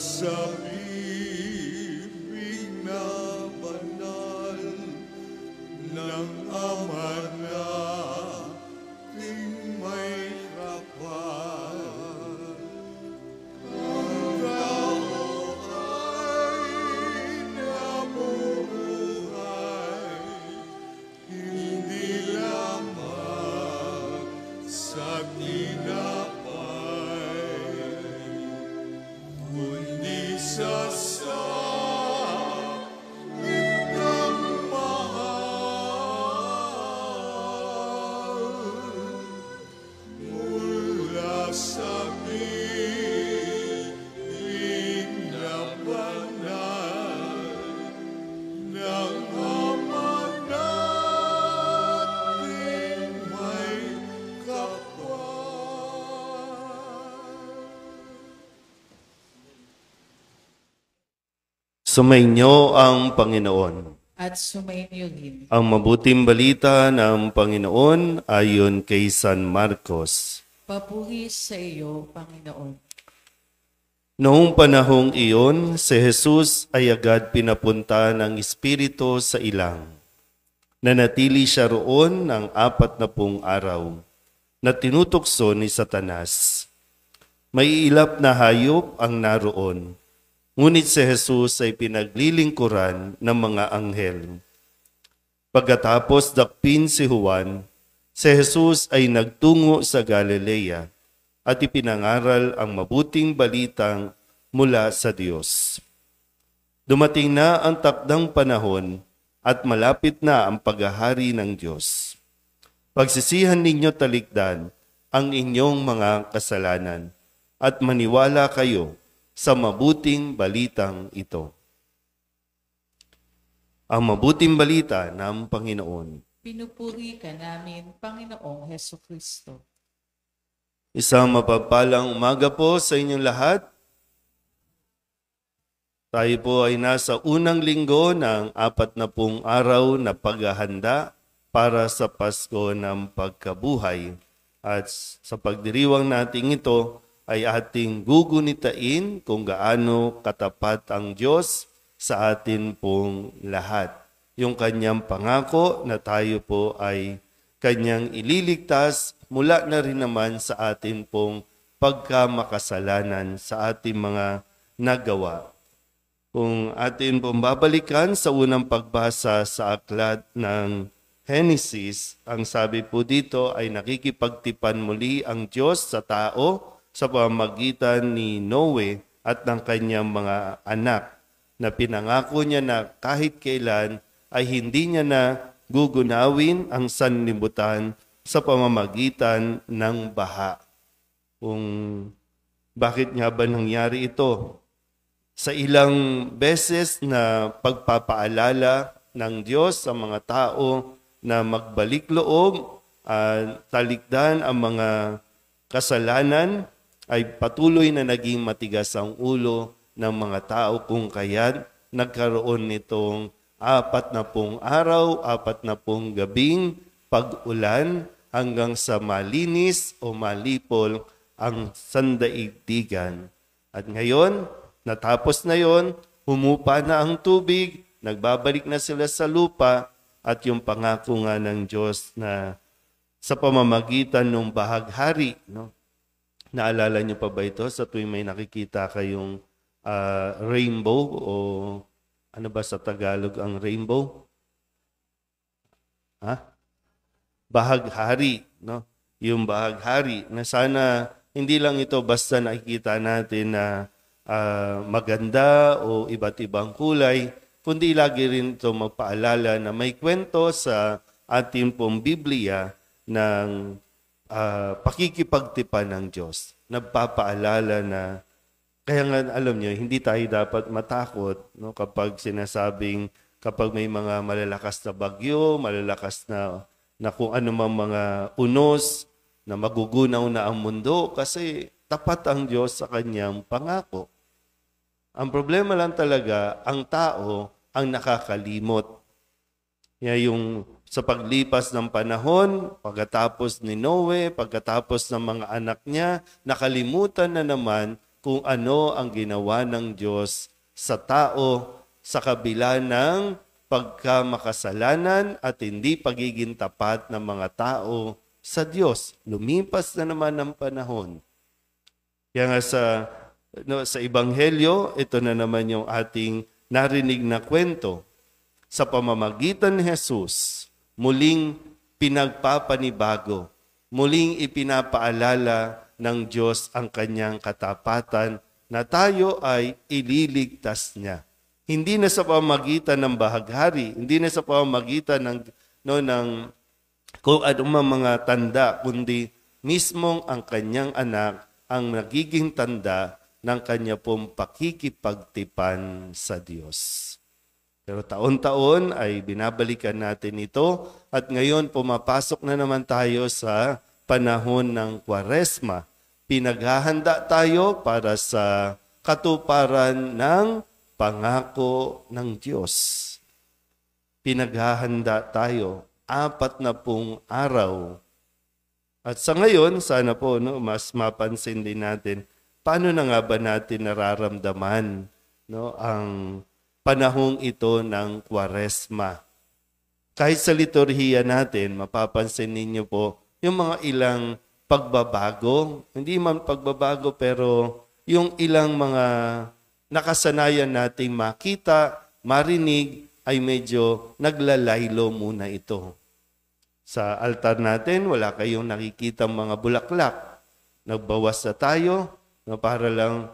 sa bibig na banal ng Ama nating may kapal. Ang tao ay nabubuhay, hindi lamang sa tinapay, kundi sa salitang mahal mula sa bibig na banal ng Ama nating may kapal. Sumainyo ang Panginoon. At sumainyo rin. Ang mabuting balita ng Panginoon ayon kay San Marcos. Papuri sa iyo, Panginoon. Noong panahong iyon, si Jesus ay agad pinapunta ng Espiritu sa ilang. Nanatili siya roon ng 40 araw na tinutokso ni Satanas. May ilap na hayop ang naroon. Ngunit si Jesus ay pinaglilingkuran ng mga anghel. Pagkatapos dakpin si Juan, si Jesus ay nagtungo sa Galilea at ipinangaral ang mabuting balitang mula sa Diyos. Dumating na ang takdang panahon at malapit na ang paghahari ng Diyos. Pagsisihan ninyo talikdan ang inyong mga kasalanan at maniwala kayo sa mabuting balitang ito. Ang mabuting balita ng Panginoon. Pinupuri ka namin, Panginoong Hesukristo. Isang mapagpalang umaga po sa inyong lahat. Tayo po ay nasa unang linggo ng 40 araw na paghahanda para sa Pasko ng Pagkabuhay. At sa pagdiriwang natin ito, ay ating gugunitain kung gaano katapat ang Diyos sa atin pong lahat. Yung kanyang pangako na tayo po ay kanyang ililigtas mula na rin naman sa atin pong pagkamakasalanan sa ating mga nagawa. Kung atin pong babalikan sa unang pagbasa sa aklat ng Genesis, ang sabi po dito ay nakikipagtipan muli ang Diyos sa tao sa pamamagitan ni Noe at ng kanyang mga anak na pinangako niya na kahit kailan ay hindi niya na gugunawin ang sanlibutan sa pamamagitan ng baha. Kung bakit nga ba nangyari ito? Sa ilang beses na pagpapaalala ng Diyos sa mga tao na magbalik loob at talikdan ang mga kasalanan, ay patuloy na naging matigas ang ulo ng mga tao kung kaya't nagkaroon nitong 40 araw, 40 gabing pag-ulan hanggang sa malinis o malipol ang sandaigdigan. At ngayon, natapos na yon, humupa na ang tubig, nagbabalik na sila sa lupa at yung pangako nga ng Diyos na sa pamamagitan ng bahaghari, no? Naalala niyo pa ba ito sa tuwing may nakikita kayong rainbow o ano ba sa Tagalog ang rainbow? Bahaghari, no? Yung bahaghari na sana hindi lang ito basta nakikita natin na maganda o iba't ibang kulay, kundi lagi rin ito magpaalala na may kwento sa ating pong Biblia ng pakikipagtipan ng Diyos. Nagpapaalala na, kaya nga alam niyo, hindi tayo dapat matakot, no, kapag sinasabing, kapag may mga malalakas na bagyo, malalakas na kung ano mang mga unos, na magugunaw na ang mundo, kasi tapat ang Diyos sa kanyang pangako. Ang problema lang talaga, ang tao ang nakakalimot. Yung sa paglipas ng panahon, pagkatapos ni Noe, pagkatapos ng mga anak niya, nakalimutan na naman kung ano ang ginawa ng Diyos sa tao sa kabila ng pagkamakasalanan at hindi pagiging tapat ng mga tao sa Diyos. Lumipas na naman ang panahon. Kaya nga sa Ebanghelyo, ito na naman yung ating narinig na kwento. Sa pamamagitan ni Jesus, muling pinagpapanibago, muling ipinapaalala ng Diyos ang kanyang katapatan na tayo ay ililigtas niya. Hindi na sa pamamagitan ng bahaghari, hindi na sa pamamagitan ng kung anumang mga tanda, kundi mismong ang kanyang anak ang nagiging tanda ng kanya pong pakikipagtipan sa Diyos. Pero taon-taon ay binabalikan natin ito at ngayon pumapasok na naman tayo sa panahon ng Kwaresma. Pinaghahanda tayo para sa katuparan ng pangako ng Diyos. Pinaghahanda tayo 40 araw. At sa ngayon, sana po mas mapansin din natin, paano na nga ba natin nararamdaman ang panahong ito ng Kwaresma? Kahit sa liturhiya natin, mapapansin ninyo po yung mga ilang pagbabago, hindi man pagbabago pero yung ilang mga nakasanayan nating makita, marinig, ay medyo naglalaylo muna ito. Sa altar natin, wala kayong nakikitang mga bulaklak. Nagbawas na tayo para lang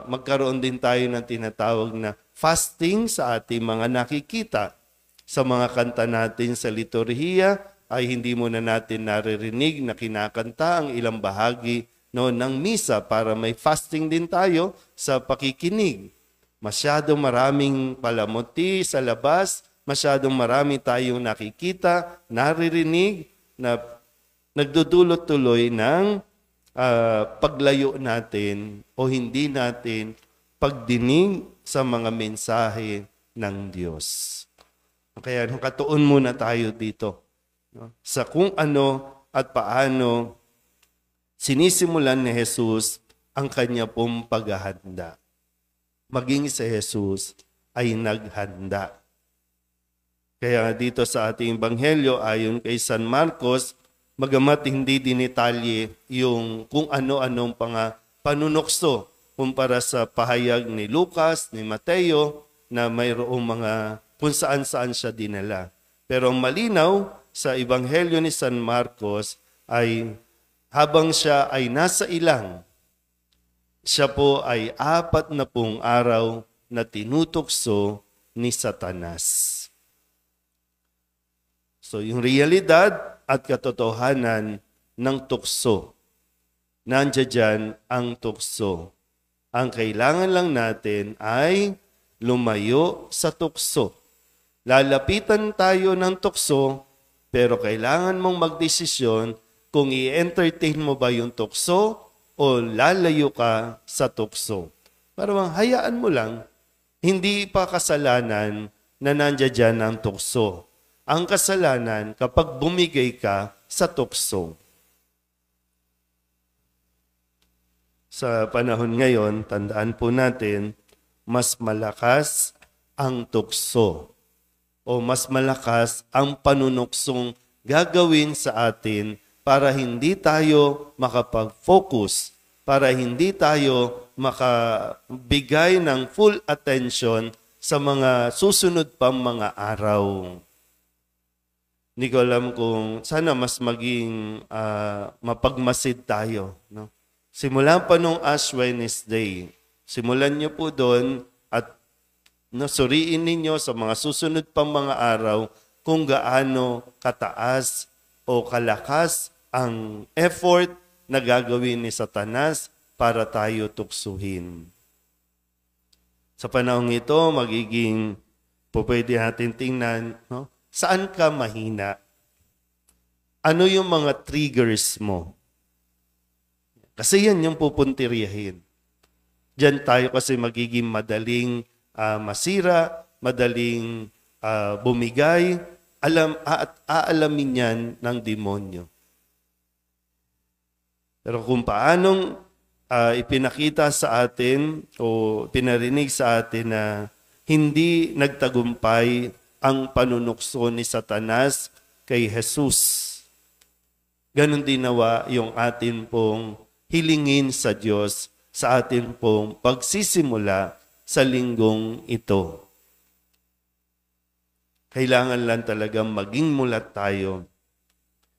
magkaroon din tayo ng tinatawag na fasting sa ating mga nakikita. Sa mga kanta natin sa liturhiya, ay hindi muna natin naririnig na kinakanta ang ilang bahagi ng misa para may fasting din tayo sa pakikinig. Masyadong maraming palamuti sa labas, masyadong marami tayong nakikita, naririnig na nagdudulot tuloy ng paglayo natin o hindi natin pagdinig sa mga mensahe ng Diyos. Kaya katuon muna tayo dito sa kung ano at paano sinisimulan ni Jesus ang kanya pong paghahanda. Maging si Jesus ay naghanda. Kaya dito sa ating Ebanghelyo, ayon kay San Marcos, magamat hindi dinitalye yung kung ano-anong panunokso kumpara sa pahayag ni Lucas, ni Mateo, na mayroong mga kung saan-saan siya dinala. Pero malinaw sa Ebanghelyo ni San Marcos ay habang siya ay nasa ilang, siya po ay 40 araw na tinutokso ni Satanas. So yung realidad at katotohanan ng tukso, nandiyan dyan ang tukso. Ang kailangan lang natin ay lumayo sa tukso. Lalapitan tayo ng tukso, pero kailangan mong magdesisyon kung i-entertain mo ba yung tukso o lalayo ka sa tukso. Parang hayaan mo lang, hindi pa kasalanan na nandiyan dyan ang tukso. Ang kasalanan kapag bumigay ka sa tukso. Sa panahon ngayon, tandaan po natin, mas malakas ang tukso o mas malakas ang panunuksong gagawin sa atin para hindi tayo makapag-focus, para hindi tayo makabigay ng full attention sa mga susunod pang mga araw. Hindi ko alam kung sana mas maging mapagmasid tayo. No? Simulan pa nung Ash Wednesday. Simulan niyo po doon at suriin ninyo sa mga susunod pang mga araw kung gaano kataas o kalakas ang effort na gagawin ni Satanas para tayo tuksuhin. Sa panahong ito, magiging pwede natin tingnan, saan ka mahina? Ano yung mga triggers mo? Kasi yan yung pupuntiryahin. Diyan tayo kasi magiging madaling masira, madaling bumigay, aalamin yan ng demonyo. Pero kung paanong ipinakita sa atin o pinarinig sa atin na hindi nagtagumpay ang panunukso ni Satanas kay Jesus. Ganon din nawa yung atin pong hilingin sa Diyos sa atin pong pagsisimula sa linggong ito. Kailangan lang talagang maging mulat tayo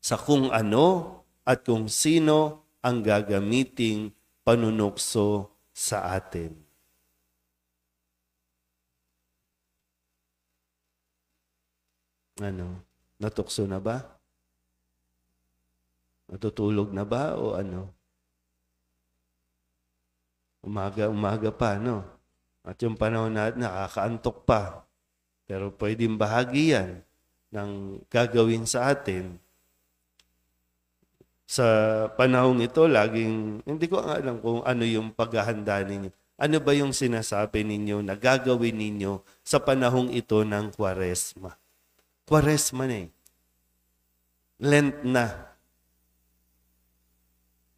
sa kung ano at kung sino ang gagamiting panunukso sa atin. Ano? Natukso na ba? Natutulog na ba o ano? Umaga pa, no? At yung panahon natin, nakakaantok pa. Pero pwedeng bahagi yan ng gagawin sa atin. Sa panahong ito, hindi ko alam kung ano yung paghahanda ninyo. Ano ba yung sinasabi ninyo na gagawin ninyo sa panahong ito ng Kwaresma? Kwaresma na eh. Lent na.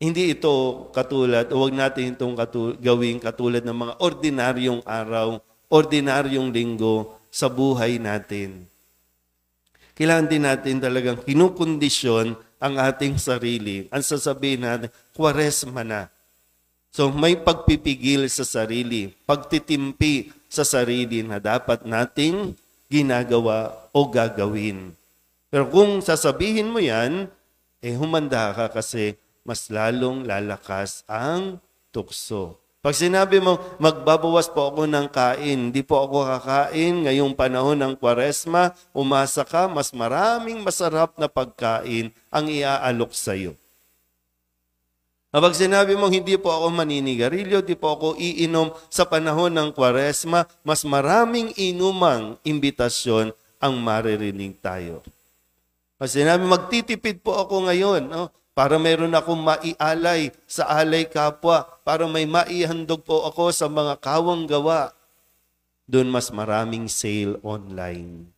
Hindi ito katulad, huwag natin itong gawing katulad ng mga ordinaryong araw, ordinaryong linggo sa buhay natin. Kailangan din natin talagang kinukondisyon ang ating sarili. Ang sasabihin natin, Kwaresma na. So may pagpipigil sa sarili, pagtitimpi sa sarili na dapat nating ginagawa o gagawin. Pero kung sasabihin mo yan, humanda ka kasi mas lalong lalakas ang tukso. Pag sinabi mo, magbabawas po ako ng kain, hindi po ako kakain ngayong panahon ng Kwaresma, umasa ka, mas maraming masarap na pagkain ang iaalok sa iyo. Pag sinabi mo, hindi po ako maninigarilyo, hindi po ako iinom sa panahon ng Kwaresma, mas maraming inumang imbitasyon ang maririnig tayo. Pag sinabi, magtitipid po ako ngayon, no? Para meron akong maialay sa alay kapwa, para may maihandog po ako sa mga kawang gawa. Doon mas maraming sale online.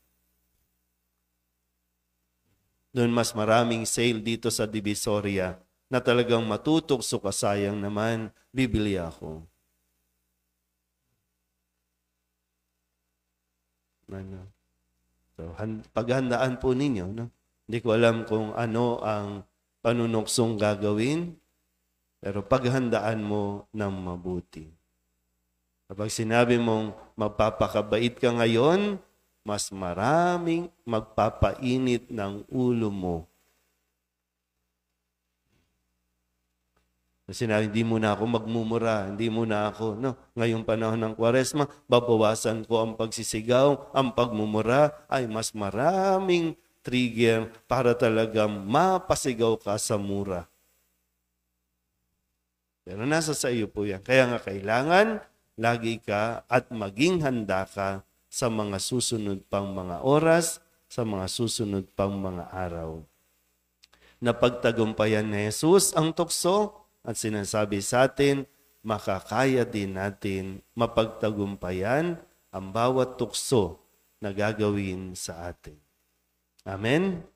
Doon mas maraming sale dito sa Divisoria na talagang matutokso ka, sayang naman, bibili ako. So, paghandaan po ninyo, no? Hindi ko alam kung ano ang panunuksong gagawin, pero paghandaan mo ng mabuti. Kapag sinabi mong magpapakabait ka ngayon, mas maraming magpapainit ng ulo mo. Sinabi, hindi muna ako magmumura, hindi muna ako, no? Ngayong panahon ng Kwaresma, babawasan ko ang pagsisigaw, ang pagmumura, ay mas maraming trigger para talagang mapasigaw ka sa mura. Pero nasa sa iyo po yan. Kaya nga kailangan lagi ka at maging handa ka sa mga susunod pang mga oras, sa mga susunod pang mga araw. Napagtagumpayan ni Jesus ang tukso at sinasabi sa atin, makakaya din natin mapagtagumpayan ang bawat tukso na gagawin sa atin. Amen?